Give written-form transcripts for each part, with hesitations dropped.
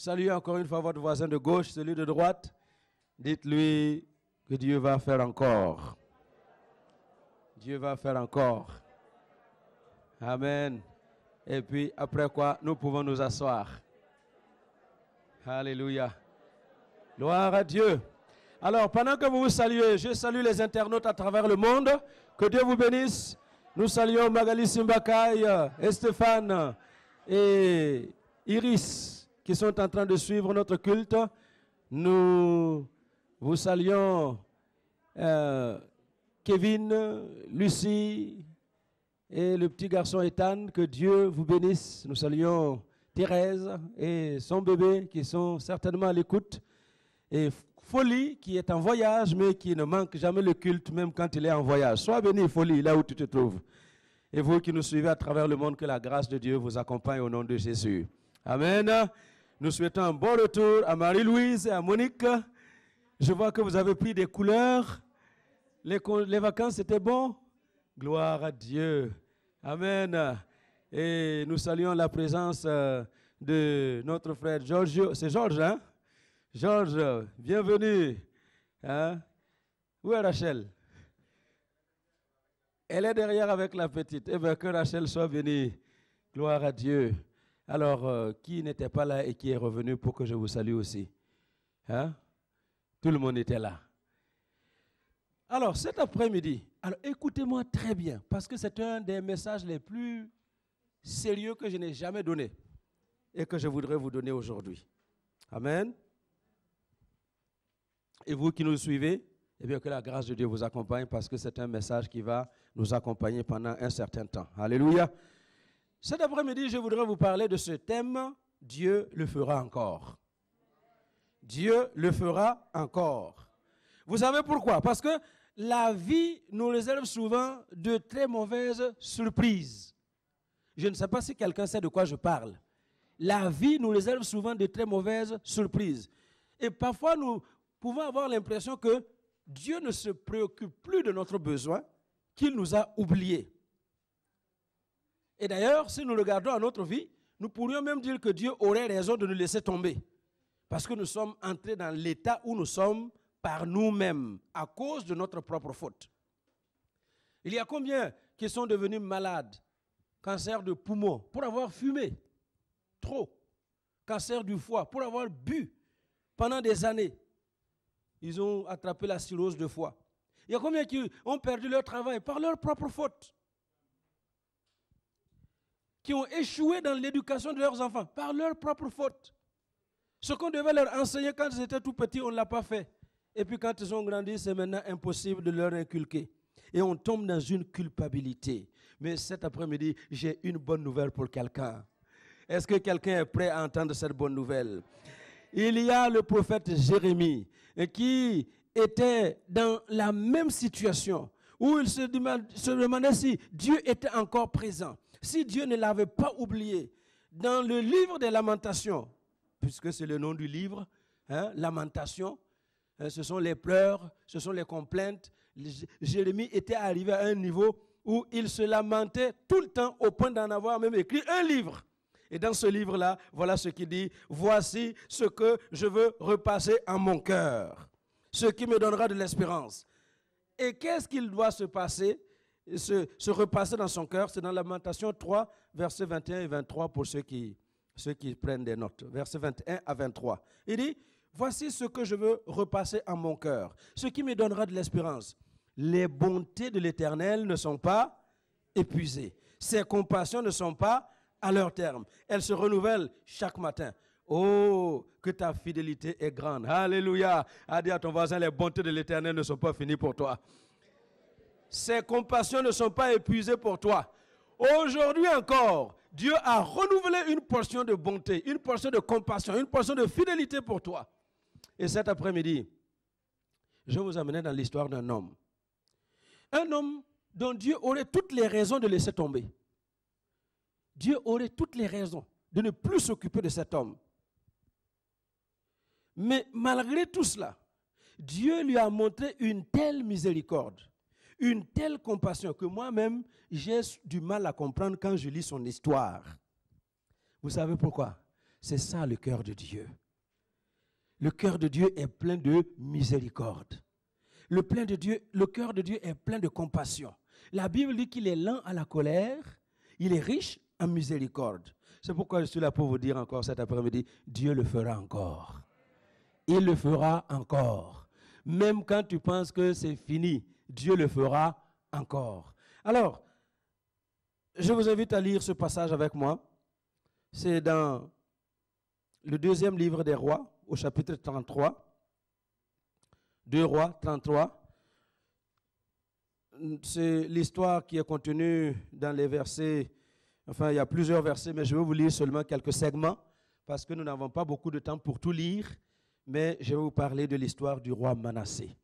Saluez encore une fois votre voisin de gauche, celui de droite. Dites-lui que Dieu va faire encore. Dieu va faire encore. Amen. Et puis, après quoi, nous pouvons nous asseoir. Alléluia. Gloire à Dieu. Alors, pendant que vous vous saluez, je salue les internautes à travers le monde. Que Dieu vous bénisse. Nous saluons Magali Simbakaï, et Stéphane et Iris qui sont en train de suivre notre culte. Nous vous saluons Kevin, Lucie et le petit garçon Ethan. Que Dieu vous bénisse. Nous saluons Thérèse et son bébé qui sont certainement à l'écoute. Et Folie qui est en voyage mais qui ne manque jamais le culte même quand il est en voyage. Sois béni Folie là où tu te trouves. Et vous qui nous suivez à travers le monde, que la grâce de Dieu vous accompagne au nom de Jésus. Amen. Nous souhaitons un bon retour à Marie-Louise et à Monique. Je vois que vous avez pris des couleurs. Les vacances étaient bons. Gloire à Dieu. Amen. Et nous saluons la présence de notre frère Georges. C'est Georges, hein? Georges, bienvenue. Hein? Où est Rachel? Elle est derrière avec la petite. Eh bien, que Rachel soit bénie. Gloire à Dieu. Alors, qui n'était pas là et qui est revenu pour que je vous salue aussi? Hein? Tout le monde était là. Alors, cet après-midi, écoutez-moi très bien, parce que c'est un des messages les plus sérieux que je n'ai jamais donné et que je voudrais vous donner aujourd'hui. Amen. Et vous qui nous suivez, eh bien que la grâce de Dieu vous accompagne parce que c'est un message qui va nous accompagner pendant un certain temps. Alléluia. Cet après-midi, je voudrais vous parler de ce thème, Dieu le fera encore. Dieu le fera encore. Vous savez pourquoi? Parce que la vie nous réserve souvent de très mauvaises surprises. Je ne sais pas si quelqu'un sait de quoi je parle. La vie nous réserve souvent de très mauvaises surprises. Et parfois, nous pouvons avoir l'impression que Dieu ne se préoccupe plus de notre besoin, qu'il nous a oubliés. Et d'ailleurs, si nous regardons à notre vie, nous pourrions même dire que Dieu aurait raison de nous laisser tomber. Parce que nous sommes entrés dans l'état où nous sommes par nous-mêmes, à cause de notre propre faute. Il y a combien qui sont devenus malades, cancer de poumon, pour avoir fumé trop, cancer du foie, pour avoir bu pendant des années. Ils ont attrapé la cirrhose de foie. Il y a combien qui ont perdu leur travail par leur propre faute, qui ont échoué dans l'éducation de leurs enfants par leur propre faute. Ce qu'on devait leur enseigner quand ils étaient tout petits, on ne l'a pas fait. Et puis quand ils ont grandi, c'est maintenant impossible de leur inculquer. Et on tombe dans une culpabilité. Mais cet après-midi, j'ai une bonne nouvelle pour quelqu'un. Est-ce que quelqu'un est prêt à entendre cette bonne nouvelle? Il y a le prophète Jérémie qui était dans la même situation où il se demandait si Dieu était encore présent, si Dieu ne l'avait pas oublié. Dans le livre des Lamentations, puisque c'est le nom du livre, hein, Lamentations, ce sont les pleurs, ce sont les complaintes. Jérémie était arrivé à un niveau où il se lamentait tout le temps au point d'en avoir même écrit un livre. Et dans ce livre-là, voilà ce qu'il dit. Voici ce que je veux repasser en mon cœur, ce qui me donnera de l'espérance. Et qu'est-ce qu'il doit se passer, se repasser dans son cœur? C'est dans Lamentation 3, versets 21 et 23 pour ceux qui prennent des notes. Versets 21 à 23. Il dit, voici ce que je veux repasser en mon cœur, ce qui me donnera de l'espérance. Les bontés de l'Éternel ne sont pas épuisées. Ses compassions ne sont pas à leur terme. Elles se renouvellent chaque matin. Oh, que ta fidélité est grande. Alléluia. A dit à ton voisin, les bontés de l'Éternel ne sont pas finies pour toi. Ses compassions ne sont pas épuisées pour toi. Aujourd'hui encore, Dieu a renouvelé une portion de bonté, une portion de compassion, une portion de fidélité pour toi. Et cet après-midi, je vous amener dans l'histoire d'un homme. Un homme dont Dieu aurait toutes les raisons de laisser tomber. Dieu aurait toutes les raisons de ne plus s'occuper de cet homme. Mais malgré tout cela, Dieu lui a montré une telle miséricorde, une telle compassion que moi-même, j'ai du mal à comprendre quand je lis son histoire. Vous savez pourquoi? C'est ça le cœur de Dieu. Le cœur de Dieu est plein de miséricorde. Le cœur de Dieu est plein de compassion. La Bible dit qu'il est lent à la colère, il est riche en miséricorde. C'est pourquoi je suis là pour vous dire encore cet après-midi, Dieu le fera encore. Il le fera encore. Même quand tu penses que c'est fini, Dieu le fera encore. Alors, je vous invite à lire ce passage avec moi. C'est dans le deuxième livre des Rois, au chapitre 33. 2 Rois 33. C'est l'histoire qui est contenue dans les versets. Enfin, il y a plusieurs versets, mais je vais vous lire seulement quelques segments parce que nous n'avons pas beaucoup de temps pour tout lire. Mais je vais vous parler de l'histoire du roi Manassé.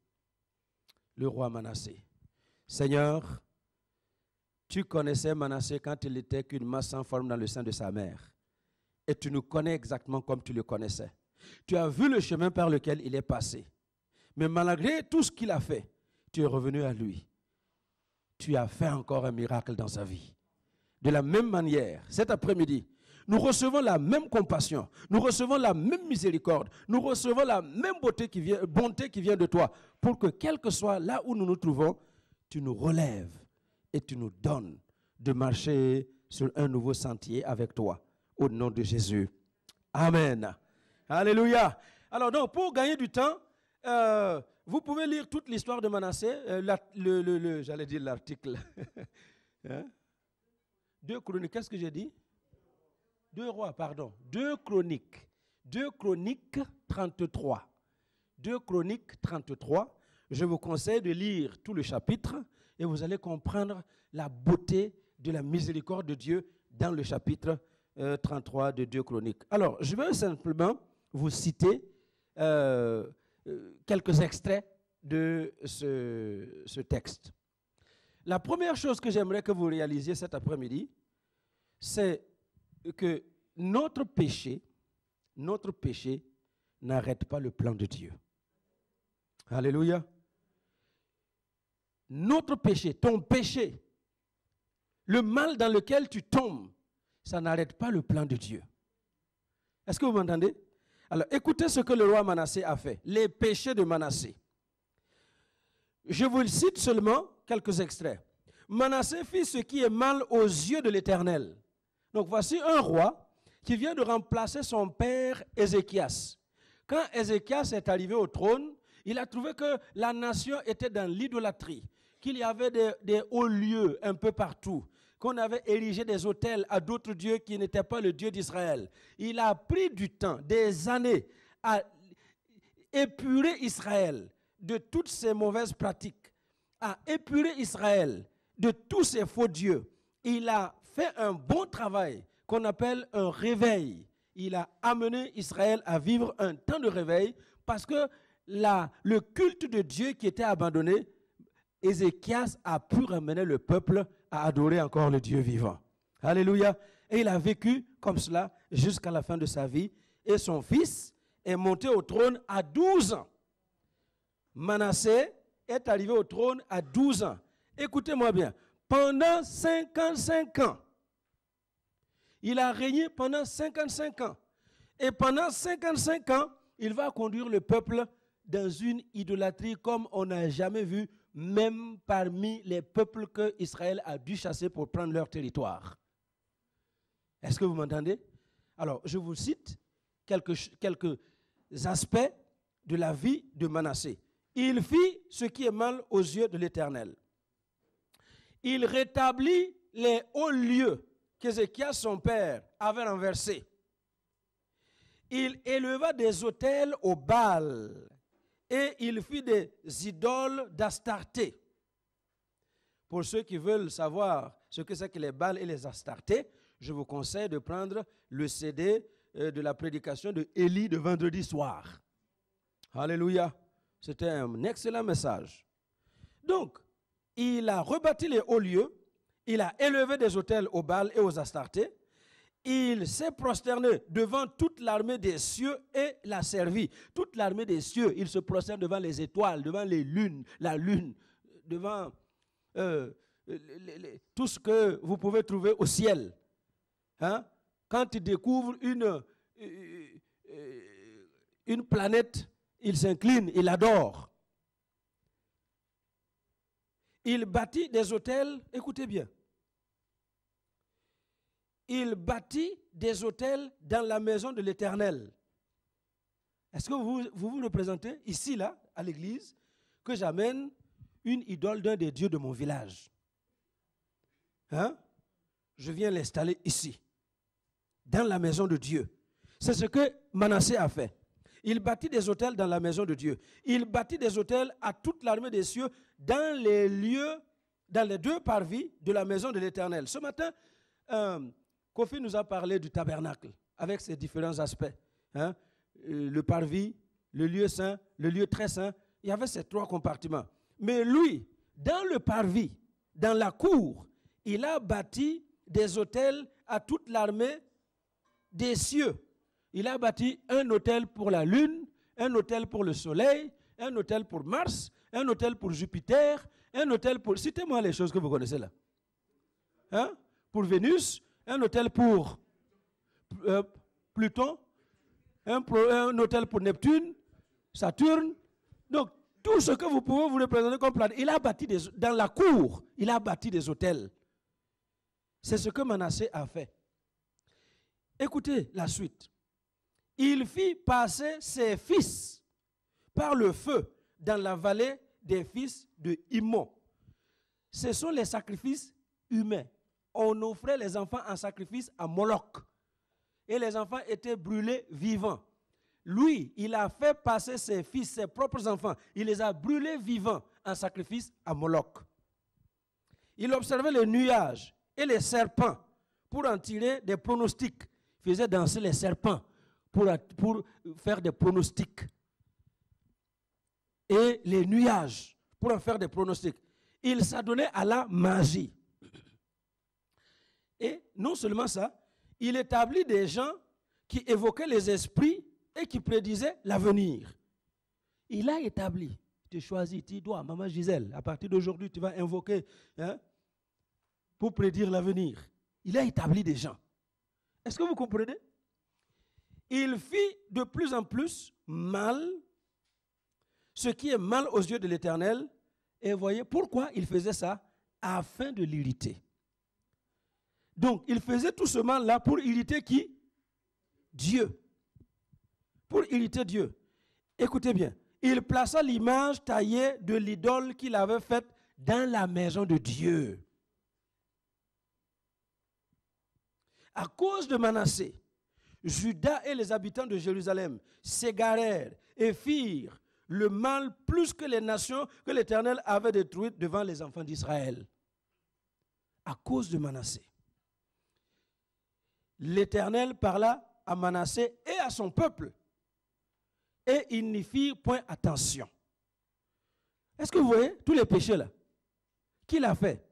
Le roi Manassé. Seigneur, tu connaissais Manassé quand il n'était qu'une masse sans forme dans le sein de sa mère. Et tu nous connais exactement comme tu le connaissais. Tu as vu le chemin par lequel il est passé. Mais malgré tout ce qu'il a fait, tu es revenu à lui. Tu as fait encore un miracle dans sa vie. De la même manière, cet après-midi, nous recevons la même compassion, nous recevons la même miséricorde, nous recevons la même bonté qui vient de toi, pour que quel que soit là où nous nous trouvons, tu nous relèves et tu nous donnes de marcher sur un nouveau sentier avec toi. Au nom de Jésus. Amen. Alléluia. Alors donc, pour gagner du temps, vous pouvez lire toute l'histoire de Manassé, j'allais dire l'article. Hein? 2 Chroniques, qu'est-ce que j'ai dit? 2 Rois, pardon. 2 Chroniques. 2 Chroniques 33. 2 Chroniques 33. Je vous conseille de lire tout le chapitre et vous allez comprendre la beauté de la miséricorde de Dieu dans le chapitre 33 de 2 Chroniques. Alors, je vais simplement vous citer quelques extraits de ce texte. La première chose que j'aimerais que vous réalisiez cet après-midi, c'est que notre péché n'arrête pas le plan de Dieu. Alléluia. Notre péché, ton péché, le mal dans lequel tu tombes, ça n'arrête pas le plan de Dieu. Est-ce que vous m'entendez? Alors, écoutez ce que le roi Manassé a fait. Les péchés de Manassé. Je vous cite seulement quelques extraits. Manassé fit ce qui est mal aux yeux de l'Éternel. Donc, voici un roi qui vient de remplacer son père Ézéchias. Quand Ézéchias est arrivé au trône, il a trouvé que la nation était dans l'idolâtrie, qu'il y avait des hauts lieux un peu partout, qu'on avait érigé des autels à d'autres dieux qui n'étaient pas le Dieu d'Israël. Il a pris du temps, des années, à épurer Israël de toutes ces mauvaises pratiques, à épurer Israël de tous ces faux dieux. Il a fait un bon travail qu'on appelle un réveil. Il a amené Israël à vivre un temps de réveil parce que le culte de Dieu qui était abandonné, Ézéchias a pu ramener le peuple à adorer encore le Dieu vivant. Alléluia. Et il a vécu comme cela jusqu'à la fin de sa vie. Et son fils est monté au trône à 12 ans. Manassé est arrivé au trône à 12 ans. Écoutez-moi bien. Pendant 55 ans, il a régné pendant 55 ans. Et pendant 55 ans, il va conduire le peuple dans une idolâtrie comme on n'a jamais vu, même parmi les peuples que Israël a dû chasser pour prendre leur territoire. Est-ce que vous m'entendez? Alors, je vous cite quelques aspects de la vie de Manassé. Il fit ce qui est mal aux yeux de l'Éternel. Il rétablit les hauts lieux qu'Ézéchias, son père, avait renversés. Il éleva des autels au Baal et il fit des idoles d'Astarté. Pour ceux qui veulent savoir ce que c'est que les Baals et les Astartés, je vous conseille de prendre le CD de la prédication de Élie de vendredi soir. Alléluia. C'était un excellent message. Donc, il a rebâti les hauts lieux, il a élevé des autels au Baal et aux Astartés, il s'est prosterné devant toute l'armée des cieux et l'a servi. Toute l'armée des cieux, il se prosterne devant les étoiles, devant la lune, devant tout ce que vous pouvez trouver au ciel. Hein? Quand il découvre une planète, il s'incline, il adore. Il bâtit des autels, écoutez bien. Il bâtit des autels dans la maison de l'Éternel. Est-ce que vous représentez ici, là, à l'église, que j'amène une idole d'un des dieux de mon village? Hein? Je viens l'installer ici, dans la maison de Dieu. C'est ce que Manassé a fait. Il bâtit des autels dans la maison de Dieu. Il bâtit des autels à toute l'armée des cieux dans les lieux, dans les 2 parvis de la maison de l'Éternel. Ce matin, Kofi nous a parlé du tabernacle avec ses différents aspects. Hein? Le parvis, le lieu saint, le lieu très saint. Il y avait ces 3 compartiments. Mais lui, dans le parvis, dans la cour, il a bâti des autels à toute l'armée des cieux. Il a bâti un autel pour la lune, un autel pour le soleil, un autel pour Mars, un autel pour Jupiter, un autel pour... Citez-moi les choses que vous connaissez là. Hein? Pour Vénus, un autel pour Pluton, un autel pour Neptune, Saturne. Donc, tout ce que vous pouvez vous représenter comme planète, il a bâti dans la cour, il a bâti des autels. C'est ce que Manassé a fait. Écoutez la suite. Il fit passer ses fils par le feu dans la vallée des fils de Himmon. Ce sont les sacrifices humains. On offrait les enfants en sacrifice à Moloch. Et les enfants étaient brûlés vivants. Lui, il a fait passer ses fils, ses propres enfants, il les a brûlés vivants en sacrifice à Moloch. Il observait les nuages et les serpents pour en tirer des pronostics. Il faisait danser les serpents pour faire des pronostics. Et les nuages pour en faire des pronostics. Il s'adonnait à la magie. Et non seulement ça, il établit des gens qui évoquaient les esprits et qui prédisaient l'avenir. Il a établi, tu choisis, tu dois, maman Gisèle, à partir d'aujourd'hui, tu vas invoquer pour prédire l'avenir. Il a établi des gens. Est-ce que vous comprenez? Il fit de plus en plus mal, ce qui est mal aux yeux de l'Éternel. Et voyez, pourquoi il faisait ça? Afin de l'irriter. Donc, il faisait tout ce mal-là pour irriter qui? Dieu. Pour irriter Dieu. Écoutez bien. Il plaça l'image taillée de l'idole qu'il avait faite dans la maison de Dieu. À cause de Manassé, Juda et les habitants de Jérusalem s'égarèrent et firent le mal plus que les nations que l'Éternel avait détruites devant les enfants d'Israël. À cause de Manassé. L'Éternel parla à Manassé et à son peuple. Et ils n'y firent point attention. Est-ce que vous voyez tous les péchés là qu'il a fait?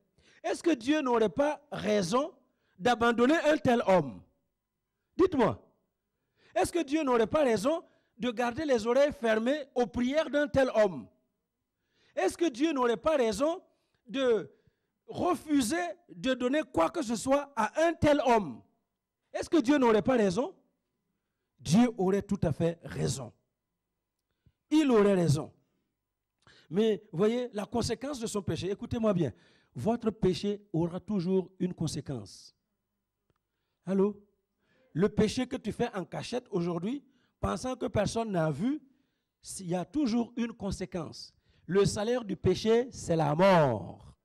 Est-ce que Dieu n'aurait pas raison d'abandonner un tel homme? Dites-moi. Est-ce que Dieu n'aurait pas raison de garder les oreilles fermées aux prières d'un tel homme? Est-ce que Dieu n'aurait pas raison de refuser de donner quoi que ce soit à un tel homme? Est-ce que Dieu n'aurait pas raison? Dieu aurait tout à fait raison. Il aurait raison. Mais voyez, la conséquence de son péché, écoutez-moi bien, votre péché aura toujours une conséquence. Allô? Le péché que tu fais en cachette aujourd'hui, pensant que personne n'a vu, il y a toujours une conséquence. Le salaire du péché, c'est la mort.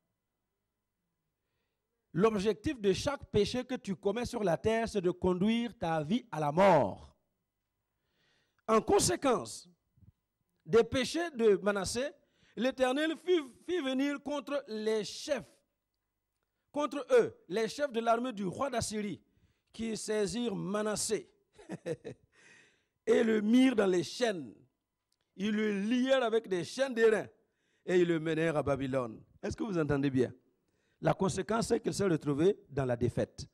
L'objectif de chaque péché que tu commets sur la terre, c'est de conduire ta vie à la mort. En conséquence des péchés de Manassé, l'Éternel fit venir contre les chefs, contre eux, les chefs de l'armée du roi d'Assyrie, qui saisirent Manassé et le mirent dans les chaînes. Ils le lièrent avec des chaînes d'airain et ils le menèrent à Babylone. Est-ce que vous entendez bien? La conséquence, c'est qu'il s'est retrouvé dans la défaite.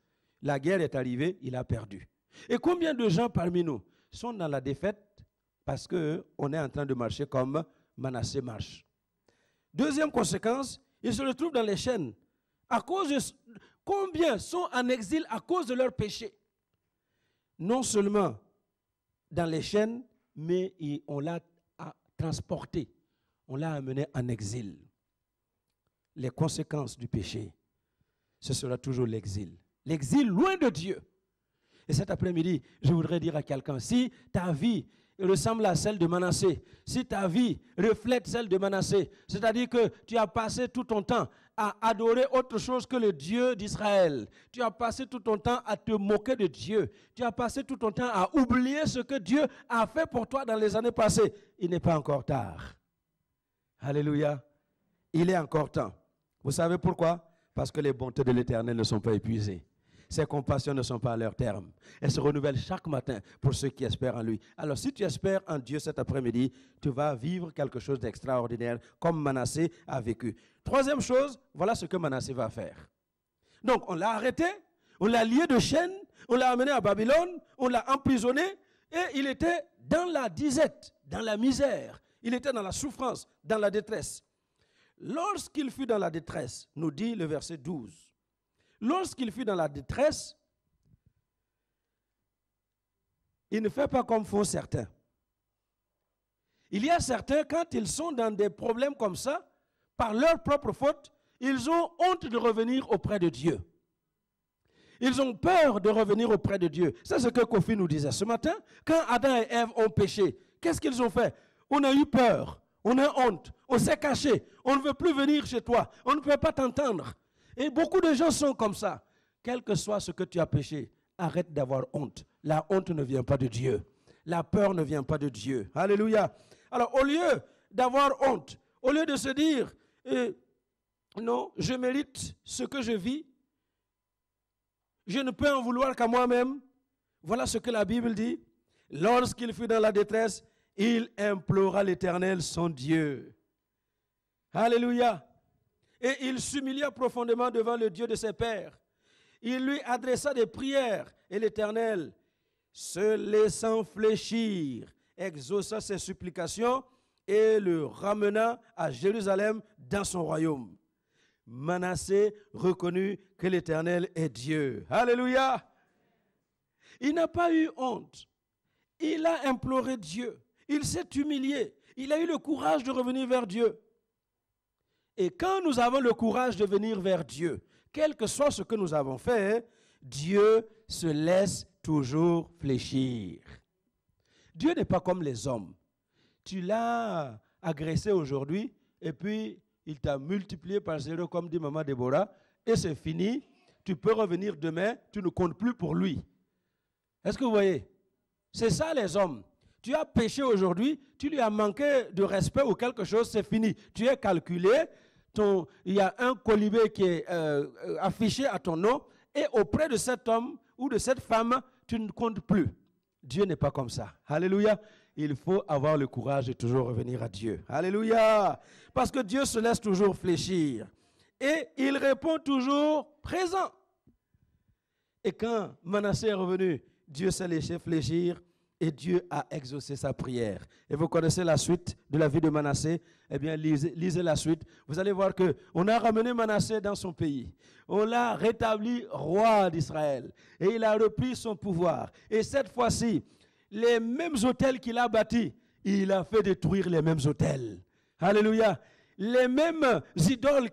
La guerre est arrivée, il a perdu. Et combien de gens parmi nous sont dans la défaite parce qu'on est en train de marcher comme Manassé marche? Deuxième conséquence, ils se retrouvent dans les chaînes. À cause de, combien sont en exil à cause de leur péché? Non seulement dans les chaînes, mais on l'a transporté, on l'a amené en exil. Les conséquences du péché, ce sera toujours l'exil. L'exil loin de Dieu. Et cet après-midi, je voudrais dire à quelqu'un, si ta vie ressemble à celle de Manassé, si ta vie reflète celle de Manassé, c'est-à-dire que tu as passé tout ton temps à adorer autre chose que le Dieu d'Israël, tu as passé tout ton temps à te moquer de Dieu, tu as passé tout ton temps à oublier ce que Dieu a fait pour toi dans les années passées, il n'est pas encore tard. Alléluia. Il est encore temps. Vous savez pourquoi? Parce que les bontés de l'Éternel ne sont pas épuisées. Ses compassions ne sont pas à leur terme. Elles se renouvellent chaque matin pour ceux qui espèrent en lui. Alors si tu espères en Dieu cet après-midi, tu vas vivre quelque chose d'extraordinaire comme Manassé a vécu. Troisième chose, voilà ce que Manassé va faire. Donc on l'a arrêté, on l'a lié de chaînes, on l'a amené à Babylone, on l'a emprisonné et il était dans la disette, dans la misère. Il était dans la souffrance, dans la détresse. Lorsqu'il fut dans la détresse, nous dit le verset 12, lorsqu'il fut dans la détresse, il ne fait pas comme font certains. Il y a certains, quand ils sont dans des problèmes comme ça, par leur propre faute, ils ont honte de revenir auprès de Dieu. Ils ont peur de revenir auprès de Dieu. C'est ce que Kofi nous disait ce matin. Quand Adam et Ève ont péché, qu'est-ce qu'ils ont fait? On a eu peur, on a honte, on s'est caché, on ne veut plus venir chez toi, on ne peut pas t'entendre. Et beaucoup de gens sont comme ça. Quel que soit ce que tu as péché, arrête d'avoir honte. La honte ne vient pas de Dieu. La peur ne vient pas de Dieu. Alléluia. Alors au lieu d'avoir honte, au lieu de se dire, non, je mérite ce que je vis, je ne peux en vouloir qu'à moi-même. Voilà ce que la Bible dit. Lorsqu'il fut dans la détresse, il implora l'Éternel, son Dieu. Alléluia. Et il s'humilia profondément devant le Dieu de ses pères. Il lui adressa des prières et l'Éternel, se laissant fléchir, exauça ses supplications et le ramena à Jérusalem dans son royaume. Manassé reconnut que l'Éternel est Dieu. Alléluia. Il n'a pas eu honte. Il a imploré Dieu. Il s'est humilié. Il a eu le courage de revenir vers Dieu. Et quand nous avons le courage de venir vers Dieu, quel que soit ce que nous avons fait, Dieu se laisse toujours fléchir. Dieu n'est pas comme les hommes. Tu l'as agressé aujourd'hui et puis il t'a multiplié par 0 comme dit Maman Déborah et c'est fini. Tu peux revenir demain, tu ne comptes plus pour lui. Est-ce que vous voyez? C'est ça les hommes. Tu as péché aujourd'hui, tu lui as manqué de respect ou quelque chose, c'est fini. Tu es calculé, il y a un colibé qui est affiché à ton nom et auprès de cet homme ou de cette femme, tu ne comptes plus. Dieu n'est pas comme ça. Alléluia. Il faut avoir le courage de toujours revenir à Dieu. Alléluia. Parce que Dieu se laisse toujours fléchir. Et il répond toujours présent. Et quand Manassé est revenu, Dieu s'est laissé fléchir et Dieu a exaucé sa prière. Et vous connaissez la suite de la vie de Manassé. Eh bien, lisez la suite. Vous allez voir qu'on a ramené Manassé dans son pays. On l'a rétabli roi d'Israël. Et il a repris son pouvoir. Et cette fois-ci, les mêmes autels qu'il a bâtis, il a fait détruire les mêmes autels. Alléluia. Les mêmes idoles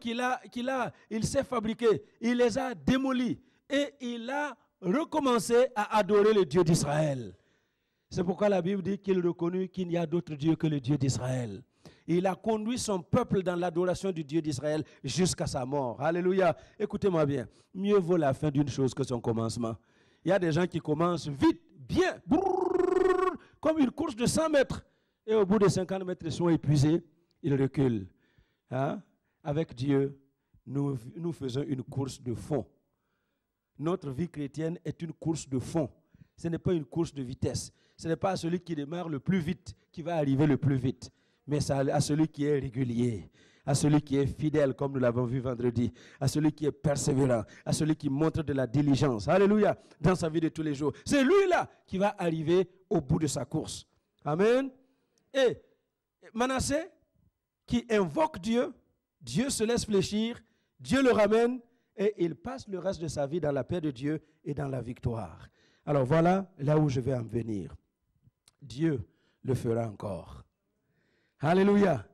il s'est fabriqué, il les a démolis. Et il a recommencé à adorer le Dieu d'Israël. C'est pourquoi la Bible dit qu'il reconnut qu'il n'y a d'autre Dieu que le Dieu d'Israël. Il a conduit son peuple dans l'adoration du Dieu d'Israël jusqu'à sa mort. Alléluia. Écoutez-moi bien. Mieux vaut la fin d'une chose que son commencement. Il y a des gens qui commencent vite, bien, brrr, comme une course de 100 mètres. Et au bout de 50 mètres, ils sont épuisés. Ils reculent. Hein? Avec Dieu, nous faisons une course de fond. Notre vie chrétienne est une course de fond. Ce n'est pas une course de vitesse. Ce n'est pas à celui qui démarre le plus vite qui va arriver le plus vite. Mais c'est à celui qui est régulier, à celui qui est fidèle, comme nous l'avons vu vendredi, à celui qui est persévérant, à celui qui montre de la diligence. Alléluia, dans sa vie de tous les jours. C'est lui-là qui va arriver au bout de sa course. Amen. Et Manassé, qui invoque Dieu, Dieu se laisse fléchir, Dieu le ramène et il passe le reste de sa vie dans la paix de Dieu et dans la victoire. Alors voilà là où je vais en venir. Dieu le fera encore. Alléluia.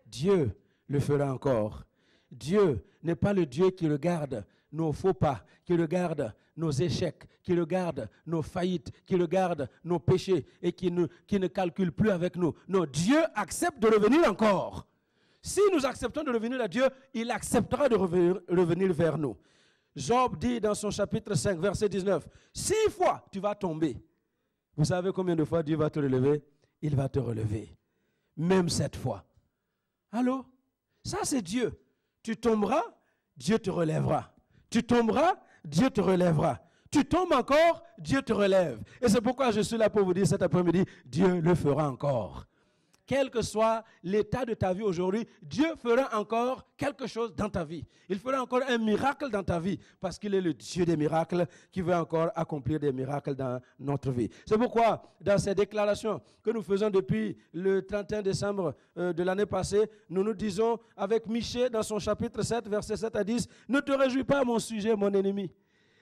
Dieu le fera encore. Dieu n'est pas le Dieu qui regarde nos faux pas, qui regarde nos échecs, qui regarde nos faillites, qui regarde nos péchés et qui ne calcule plus avec nous. Non, Dieu accepte de revenir encore. Si nous acceptons de revenir à Dieu, il acceptera de revenir vers nous. Job dit dans son chapitre 5, verset 19, 6 fois tu vas tomber. Vous savez combien de fois Dieu va te relever? Il va te relever. Même 7 fois. Allô? Ça c'est Dieu. Tu tomberas, Dieu te relèvera. Tu tomberas, Dieu te relèvera. Tu tombes encore, Dieu te relève. Et c'est pourquoi je suis là pour vous dire cet après-midi, Dieu le fera encore. Quel que soit l'état de ta vie aujourd'hui, Dieu fera encore quelque chose dans ta vie. Il fera encore un miracle dans ta vie parce qu'il est le Dieu des miracles qui veut encore accomplir des miracles dans notre vie. C'est pourquoi, dans ces déclarations que nous faisons depuis le 31 décembre de l'année passée, nous nous disons avec Michée dans son chapitre 7, versets 7 à 10, « Ne te réjouis pas à mon sujet, mon ennemi. »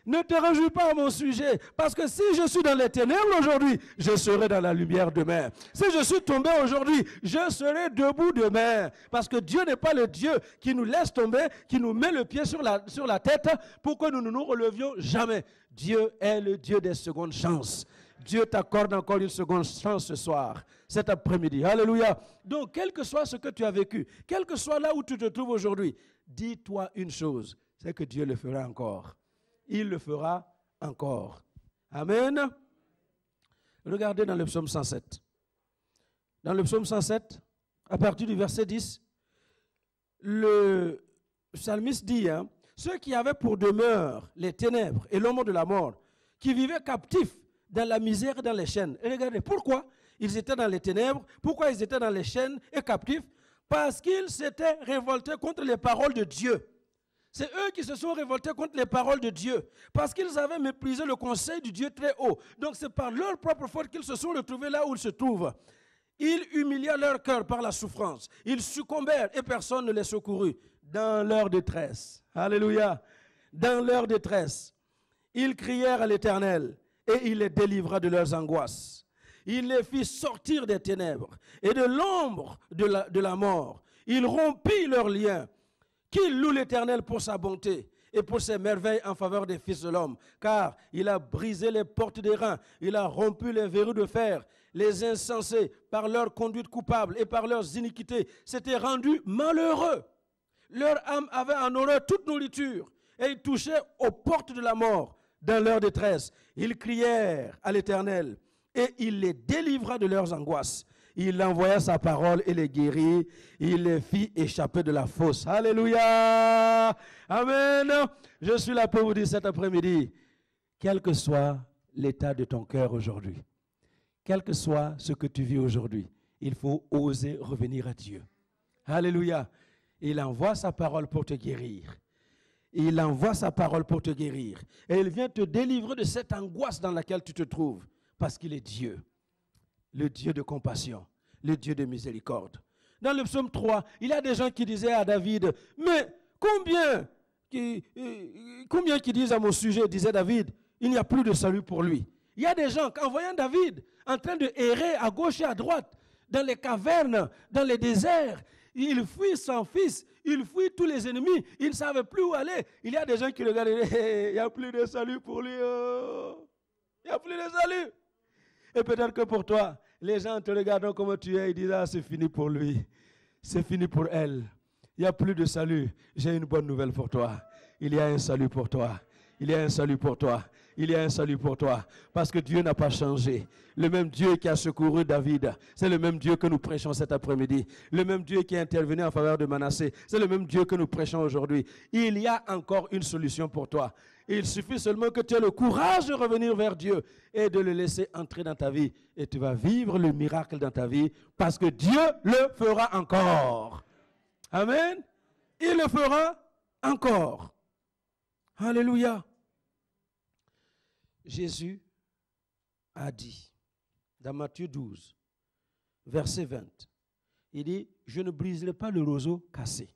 Ne te réjouis pas à mon sujet, parce que si je suis dans les ténèbres aujourd'hui, je serai dans la lumière demain. Si je suis tombé aujourd'hui, je serai debout demain. Parce que Dieu n'est pas le Dieu qui nous laisse tomber, qui nous met le pied sur la tête pour que nous ne nous relevions jamais. Dieu est le Dieu des secondes chances. Dieu t'accorde encore une seconde chance ce soir, cet après-midi. Alléluia. Donc, quel que soit ce que tu as vécu, quel que soit là où tu te trouves aujourd'hui, dis-toi une chose, c'est que Dieu le fera encore. Il le fera encore. Amen. Regardez dans le psaume 107. Dans le psaume 107, à partir du verset 10, le psalmiste dit, ceux qui avaient pour demeure les ténèbres et l'ombre de la mort, qui vivaient captifs dans la misère et dans les chaînes. Et regardez, pourquoi ils étaient dans les ténèbres? Pourquoi ils étaient dans les chaînes et captifs? Parce qu'ils s'étaient révoltés contre les paroles de Dieu. C'est eux qui se sont révoltés contre les paroles de Dieu parce qu'ils avaient méprisé le conseil du Dieu très haut. Donc c'est par leur propre faute qu'ils se sont retrouvés là où ils se trouvent. Ils humiliaient leur cœur par la souffrance. Ils succombèrent et personne ne les secourut dans leur détresse. Alléluia. Dans leur détresse, ils crièrent à l'Éternel et il les délivra de leurs angoisses. Il les fit sortir des ténèbres et de l'ombre de la mort. Il rompit leurs liens. Qu'il loue l'Éternel pour sa bonté et pour ses merveilles en faveur des fils de l'homme. Car il a brisé les portes des reins, il a rompu les verrous de fer. Les insensés, par leur conduite coupable et par leurs iniquités, s'étaient rendus malheureux. Leur âme avait en horreur toute nourriture et ils touchaient aux portes de la mort dans leur détresse. Ils crièrent à l'Éternel et il les délivra de leurs angoisses. Il envoya sa parole et les guérit. Il les fit échapper de la fosse. Alléluia. Amen. Je suis là pour vous dire cet après-midi, quel que soit l'état de ton cœur aujourd'hui, quel que soit ce que tu vis aujourd'hui, il faut oser revenir à Dieu. Alléluia. Il envoie sa parole pour te guérir. Il envoie sa parole pour te guérir. Et il vient te délivrer de cette angoisse dans laquelle tu te trouves. Parce qu'il est Dieu. Le Dieu de compassion, le Dieu de miséricorde. Dans le psaume 3, il y a des gens qui disaient à David, mais combien qui disent à mon sujet, disait David, il n'y a plus de salut pour lui. Il y a des gens, en voyant David en train de errer à gauche et à droite, dans les cavernes, dans les déserts, il fuit son fils, il fuit tous les ennemis, il ne savait plus où aller. Il y a des gens qui regardaient, il n'y a plus de salut pour lui. Oh. Il n'y a plus de salut. Et peut-être que pour toi, les gens te regardant comme tu es, ils disent, ah, c'est fini pour lui, c'est fini pour elle. Il n'y a plus de salut. J'ai une bonne nouvelle pour toi. Il y a un salut pour toi. Il y a un salut pour toi. Il y a un salut pour toi. Parce que Dieu n'a pas changé. Le même Dieu qui a secouru David, c'est le même Dieu que nous prêchons cet après-midi. Le même Dieu qui est intervenu en faveur de Manassé, c'est le même Dieu que nous prêchons aujourd'hui. Il y a encore une solution pour toi. Il suffit seulement que tu aies le courage de revenir vers Dieu et de le laisser entrer dans ta vie. Et tu vas vivre le miracle dans ta vie parce que Dieu le fera encore. Amen. Il le fera encore. Alléluia. Jésus a dit dans Matthieu 12, verset 20, il dit, je ne briserai pas le roseau cassé.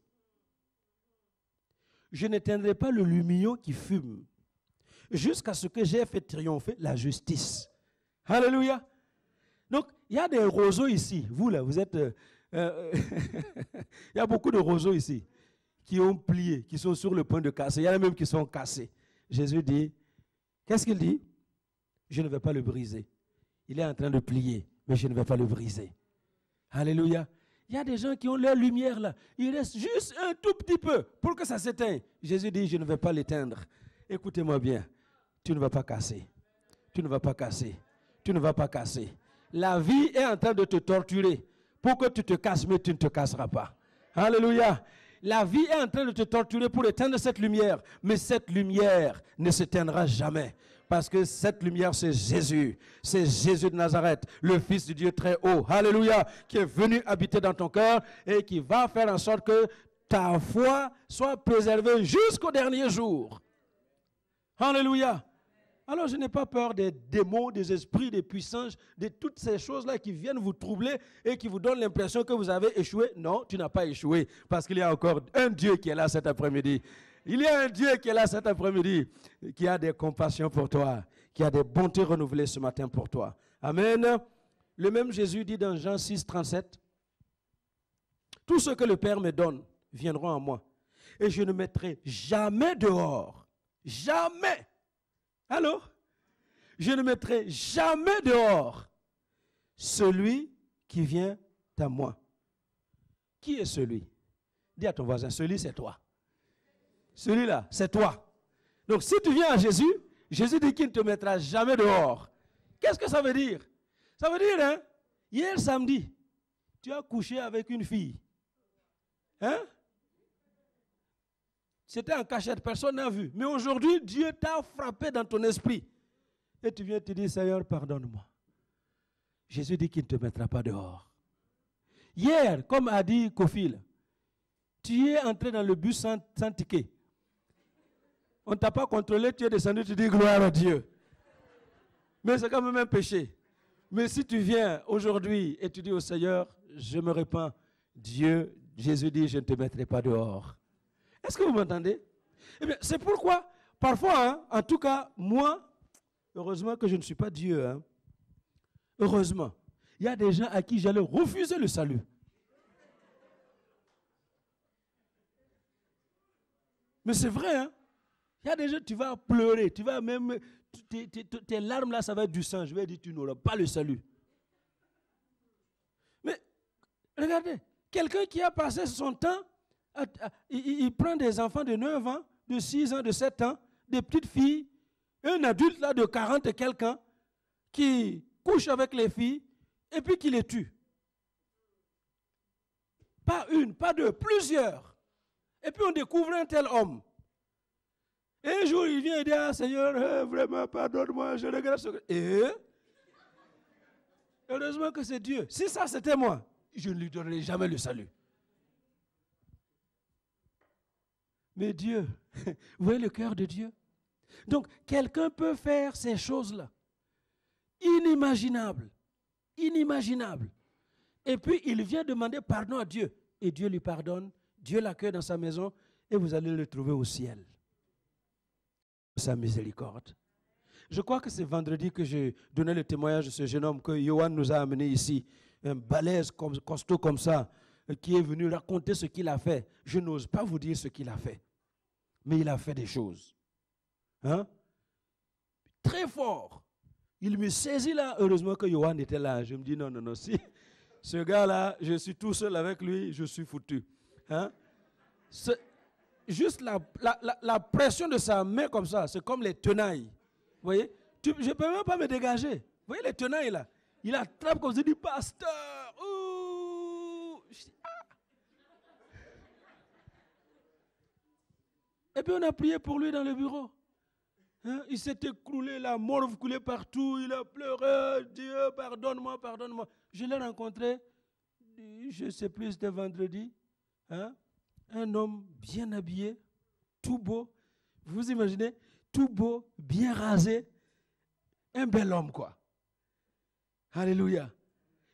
Je n'éteindrai pas le lumignon qui fume, jusqu'à ce que j'ai fait triompher la justice. Alléluia. Donc, Il y a des roseaux ici. Vous, là, vous êtes... il y a beaucoup de roseaux ici qui ont plié, qui sont sur le point de casser. Il y en a même qui sont cassés. Jésus dit, qu'est-ce qu'il dit? Je ne vais pas le briser. Il est en train de plier, mais je ne vais pas le briser. Alléluia. Il y a des gens qui ont leur lumière là. Il reste juste un tout petit peu pour que ça s'éteigne. Jésus dit, je ne vais pas l'éteindre. Écoutez-moi bien. Tu ne vas pas casser. Tu ne vas pas casser. Tu ne vas pas casser. La vie est en train de te torturer pour que tu te casses, mais tu ne te casseras pas. Alléluia. La vie est en train de te torturer pour éteindre cette lumière, mais cette lumière ne s'éteindra jamais. Parce que cette lumière, c'est Jésus. C'est Jésus de Nazareth, le Fils du Dieu très haut. Alléluia. Qui est venu habiter dans ton cœur et qui va faire en sorte que ta foi soit préservée jusqu'au dernier jour. Alléluia. Alors je n'ai pas peur des démons, des esprits, des puissances, de toutes ces choses-là qui viennent vous troubler et qui vous donnent l'impression que vous avez échoué. Non, tu n'as pas échoué parce qu'il y a encore un Dieu qui est là cet après-midi. Il y a un Dieu qui est là cet après-midi, qui a des compassions pour toi, qui a des bontés renouvelées ce matin pour toi. Amen. Le même Jésus dit dans Jean 6, 37, « Tout ce que le Père me donne viendront à moi, et je ne mettrai jamais dehors. » Jamais. Alors, je ne mettrai jamais dehors celui qui vient à moi. Qui est celui? Dis à ton voisin, celui c'est toi. Celui-là, c'est toi. Donc, si tu viens à Jésus, Jésus dit qu'il ne te mettra jamais dehors. Qu'est-ce que ça veut dire? Ça veut dire, hein, hier samedi, tu as couché avec une fille. Hein? C'était en cachette, personne n'a vu. Mais aujourd'hui, Dieu t'a frappé dans ton esprit. Et tu viens te dire, Seigneur, pardonne-moi. Jésus dit qu'il ne te mettra pas dehors. Hier, comme a dit Kofi, tu es entré dans le bus sans ticket. On ne t'a pas contrôlé, tu es descendu, tu dis gloire à Dieu. Mais c'est quand même un péché. Mais si tu viens aujourd'hui et tu dis au Seigneur, je me répands, Dieu, Jésus dit, je ne te mettrai pas dehors. Est-ce que vous m'entendez? Eh bien, c'est pourquoi, parfois, hein, en tout cas, moi, heureusement que je ne suis pas Dieu, hein, heureusement, il y a des gens à qui j'allais refuser le salut. Mais c'est vrai, hein? Il y a des gens, tu vas pleurer, tu vas même, tes larmes là, ça va être du sang. Je vais dire, tu n'auras pas le salut. Mais, regardez, quelqu'un qui a passé son temps, il prend des enfants de 9 ans, de 6 ans, de 7 ans, des petites filles, un adulte là de 40 et quelques ans, qui couche avec les filles, et puis qui les tue. Pas une, pas deux, plusieurs. Et puis on découvre un tel homme. Et un jour, il vient et dit, ah, Seigneur, vraiment, pardonne-moi, je regrette ce que... Et heureusement que c'est Dieu. Si ça, c'était moi, je ne lui donnerai jamais le salut. Mais Dieu, vous voyez le cœur de Dieu? Donc, quelqu'un peut faire ces choses-là. Inimaginables. Inimaginables. Et puis, il vient demander pardon à Dieu. Et Dieu lui pardonne. Dieu l'accueille dans sa maison. Et vous allez le trouver au ciel. Sa miséricorde. Je crois que c'est vendredi que j'ai donné le témoignage de ce jeune homme que Yohan nous a amené ici. Un balèze costaud comme ça, qui est venu raconter ce qu'il a fait. Je n'ose pas vous dire ce qu'il a fait. Mais il a fait des choses. Hein? Très fort. Il me saisit là. Heureusement que Yohan était là. Je me dis non, non, non. Si ce gars-là, je suis tout seul avec lui, je suis foutu. Hein? Juste la pression de sa main comme ça, c'est comme les tenailles. Vous voyez? Je ne peux même pas me dégager. Vous voyez les tenailles là? Il attrape comme ça, il dit, pasteur. Ouh. Je dis, ah. Et puis on a prié pour lui dans le bureau. Hein? Il s'est écroulé, la morve coulait partout, il a pleuré, Dieu, pardonne-moi, pardonne-moi. Je l'ai rencontré, je ne sais plus, c'était vendredi. Hein? Un homme bien habillé, tout beau. Vous imaginez? Tout beau, bien rasé. Un bel homme, quoi. Alléluia.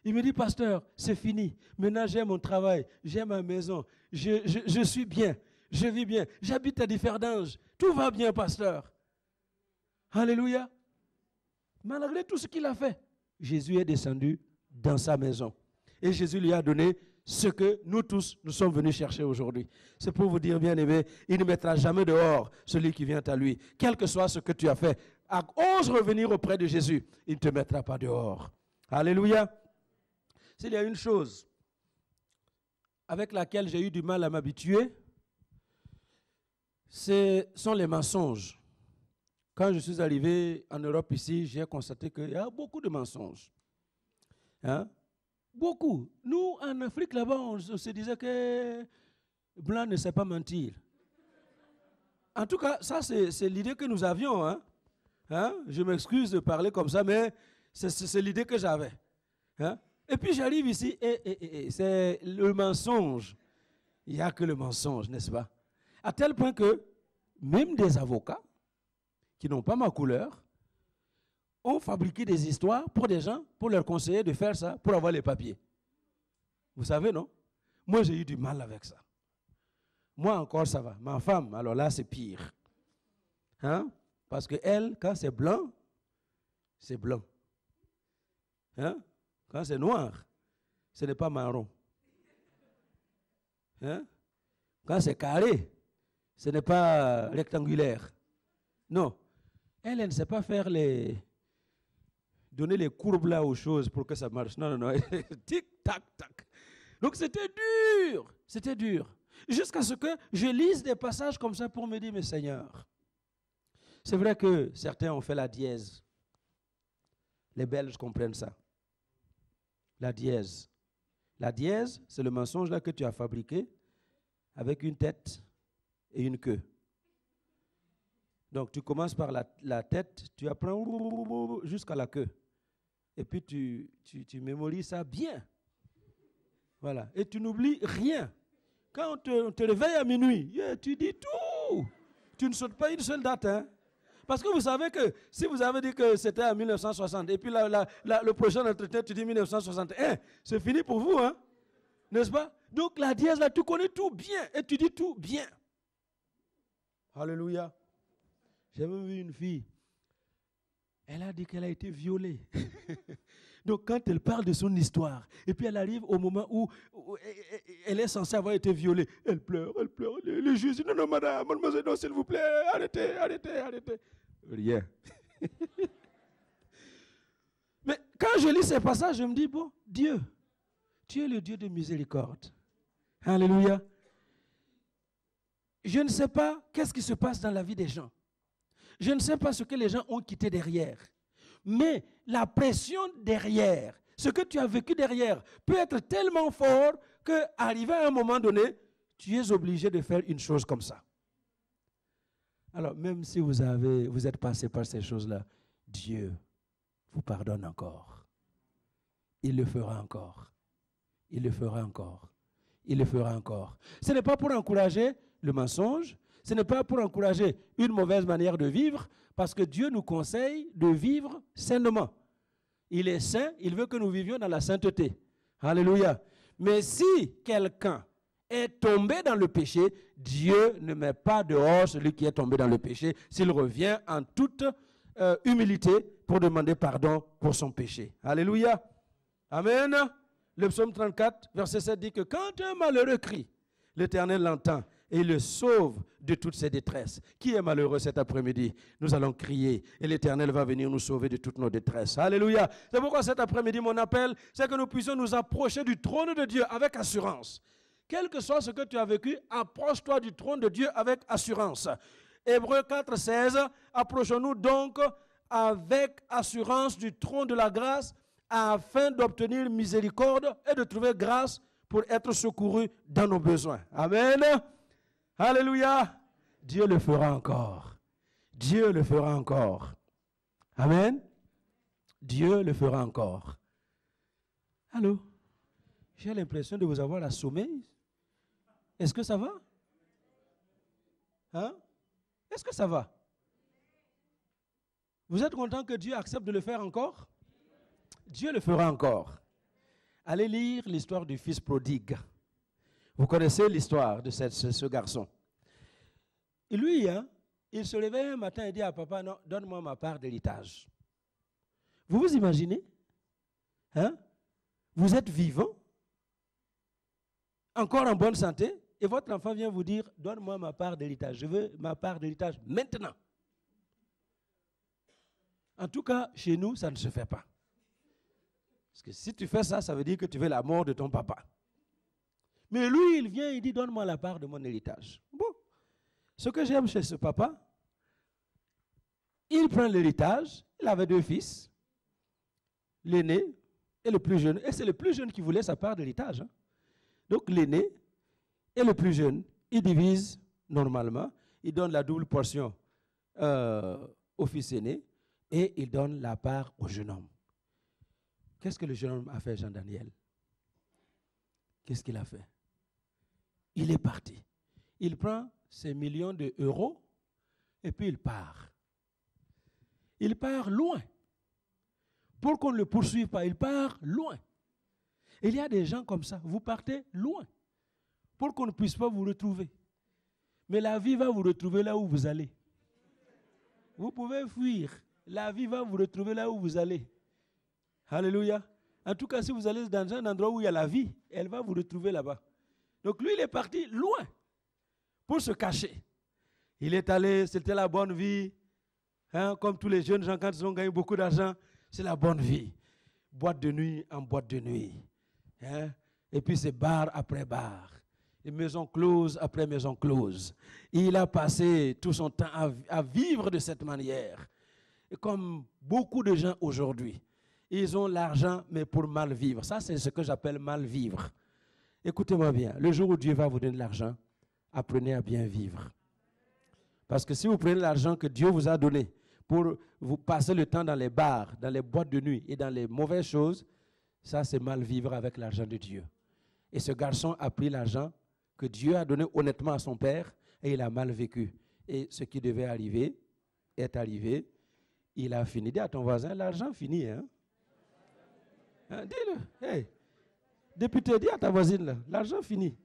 Il me dit, pasteur, c'est fini. Maintenant, j'ai mon travail, j'ai ma maison. Je suis bien, je vis bien. J'habite à Differdange. Tout va bien, pasteur. Alléluia. Malgré tout ce qu'il a fait, Jésus est descendu dans sa maison. Et Jésus lui a donné ce que nous tous, nous sommes venus chercher aujourd'hui. C'est pour vous dire, bien-aimé, il ne mettra jamais dehors celui qui vient à lui. Quel que soit ce que tu as fait, ose revenir auprès de Jésus. Il ne te mettra pas dehors. Alléluia. S'il y a une chose avec laquelle j'ai eu du mal à m'habituer, ce sont les mensonges. Quand je suis arrivé en Europe ici, j'ai constaté qu'il y a beaucoup de mensonges. Hein? Beaucoup. Nous, en Afrique, là-bas, on se disait que blanc ne sait pas mentir. En tout cas, ça, c'est l'idée que nous avions. Hein? Hein? Je m'excuse de parler comme ça, mais c'est l'idée que j'avais. Hein? Et puis, j'arrive ici et c'est le mensonge. Il n'y a que le mensonge, n'est-ce pas? À tel point que même des avocats qui n'ont pas ma couleur ont fabriqué des histoires pour des gens, pour leur conseiller de faire ça, pour avoir les papiers. Vous savez, non? Moi, j'ai eu du mal avec ça. Moi, encore, ça va. Ma femme, alors là, c'est pire. Hein? Parce que elle, quand c'est blanc, c'est blanc. Hein? Quand c'est noir, ce n'est pas marron. Hein? Quand c'est carré, ce n'est pas rectangulaire. Non. Elle ne sait pas faire donner les courbes là aux choses pour que ça marche. Non, non, non. Tic, tac, tac. Donc c'était dur. C'était dur. Jusqu'à ce que je lise des passages comme ça pour me dire, mais Seigneur, c'est vrai que certains ont fait la dièse. Les Belges comprennent ça. La dièse. La dièse, c'est le mensonge là que tu as fabriqué avec une tête et une queue. Donc tu commences par la tête, tu apprends jusqu'à la queue. Et puis tu mémorises ça bien. Voilà. Et tu n'oublies rien. Quand on te réveille à minuit, tu dis tout. Tu ne sautes pas une seule date. Hein? Parce que vous savez que si vous avez dit que c'était en 1960, et puis le prochain entretien, tu dis 1961, c'est fini pour vous. Hein? N'est-ce pas? Donc la dièse, là, tu connais tout bien. Et tu dis tout bien. Alléluia. J'ai même vu une fille. Elle a dit qu'elle a été violée. Donc quand elle parle de son histoire, et puis elle arrive au moment où elle est censée avoir été violée, elle pleure, elle pleure. Le juge dit, non, non, madame, mademoiselle, non, s'il vous plaît, arrêtez, arrêtez, arrêtez. Rien. Mais quand je lis ces passages, je me dis, bon, Dieu, tu es le Dieu de miséricorde. Alléluia. Je ne sais pas qu'est-ce qui se passe dans la vie des gens. Je ne sais pas ce que les gens ont quitté derrière. Mais la pression derrière, ce que tu as vécu derrière, peut être tellement fort qu'arrivé à un moment donné, tu es obligé de faire une chose comme ça. Alors, même si vous êtes passé par ces choses-là, Dieu vous pardonne encore. Il le fera encore. Il le fera encore. Il le fera encore. Ce n'est pas pour encourager le mensonge, ce n'est pas pour encourager une mauvaise manière de vivre, parce que Dieu nous conseille de vivre sainement. Il est saint, il veut que nous vivions dans la sainteté. Alléluia. Mais si quelqu'un est tombé dans le péché, Dieu ne met pas dehors celui qui est tombé dans le péché s'il revient en toute humilité pour demander pardon pour son péché. Alléluia. Amen. Le psaume 34, verset 7 dit que quand un malheureux crie, l'Éternel l'entend et il le sauve de toutes ses détresses. Qui est malheureux cet après-midi? Nous allons crier et l'Éternel va venir nous sauver de toutes nos détresses. Alléluia. C'est pourquoi cet après-midi, mon appel, c'est que nous puissions nous approcher du trône de Dieu avec assurance. Quel que soit ce que tu as vécu, approche-toi du trône de Dieu avec assurance. Hébreux 4, 16, approchons-nous donc avec assurance du trône de la grâce afin d'obtenir miséricorde et de trouver grâce pour être secouru dans nos besoins. Amen. Alléluia. Dieu le fera encore. Dieu le fera encore. Amen. Dieu le fera encore. Allô? J'ai l'impression de vous avoir assommé. Est-ce que ça va? Hein? Est-ce que ça va? Vous êtes content que Dieu accepte de le faire encore? Dieu le fera encore. Allez lire l'histoire du fils prodigue. Vous connaissez l'histoire de ce garçon. Et lui, hein, il se réveille un matin et dit à papa, non, donne-moi ma part d'héritage. Vous vous imaginez? Hein? vous êtes vivant, encore en bonne santé, et votre enfant vient vous dire, donne-moi ma part d'héritage. Je veux ma part d'héritage maintenant. En tout cas, chez nous, ça ne se fait pas. Parce que si tu fais ça, ça veut dire que tu veux la mort de ton papa. Mais lui, il vient, il dit, donne-moi la part de mon héritage. Bon, ce que j'aime chez ce papa, il prend l'héritage, il avait 2 fils, l'aîné et le plus jeune. Et c'est le plus jeune qui voulait sa part d'héritage. Hein. Donc l'aîné et le plus jeune, il divise normalement, il donne la double portion au fils aîné et il donne la part au jeune homme. Qu'est-ce que le jeune homme a fait, Jean-Daniel? Qu'est-ce qu'il a fait? Il est parti. Il prend ses millions d'euros et puis il part. Il part loin. Pour qu'on ne le poursuive pas, il part loin. Il y a des gens comme ça, vous partez loin pour qu'on ne puisse pas vous retrouver. Mais la vie va vous retrouver là où vous allez. Vous pouvez fuir. La vie va vous retrouver là où vous allez. Alléluia. En tout cas, si vous allez dans un endroit où il y a la vie, elle va vous retrouver là-bas. Donc lui, il est parti loin pour se cacher. Il est allé, c'était la bonne vie. Hein, comme tous les jeunes gens, quand ils ont gagné beaucoup d'argent, c'est la bonne vie. Boîte de nuit en boîte de nuit. Hein? Et puis c'est bar après bar. Et maison close après maison close. Il a passé tout son temps à vivre de cette manière. Et comme beaucoup de gens aujourd'hui, ils ont l'argent, mais pour mal vivre. Ça, c'est ce que j'appelle mal vivre. Écoutez-moi bien. Le jour où Dieu va vous donner de l'argent, apprenez à bien vivre. Parce que si vous prenez l'argent que Dieu vous a donné pour vous passer le temps dans les bars, dans les boîtes de nuit et dans les mauvaises choses, ça, c'est mal vivre avec l'argent de Dieu. Et ce garçon a pris l'argent que Dieu a donné honnêtement à son père et il a mal vécu. Et ce qui devait arriver est arrivé. Il a fini. Dis à ton voisin, l'argent finit. Hein? Dis-le. Hey. Député, dis à ta voisine, là, l'argent finit.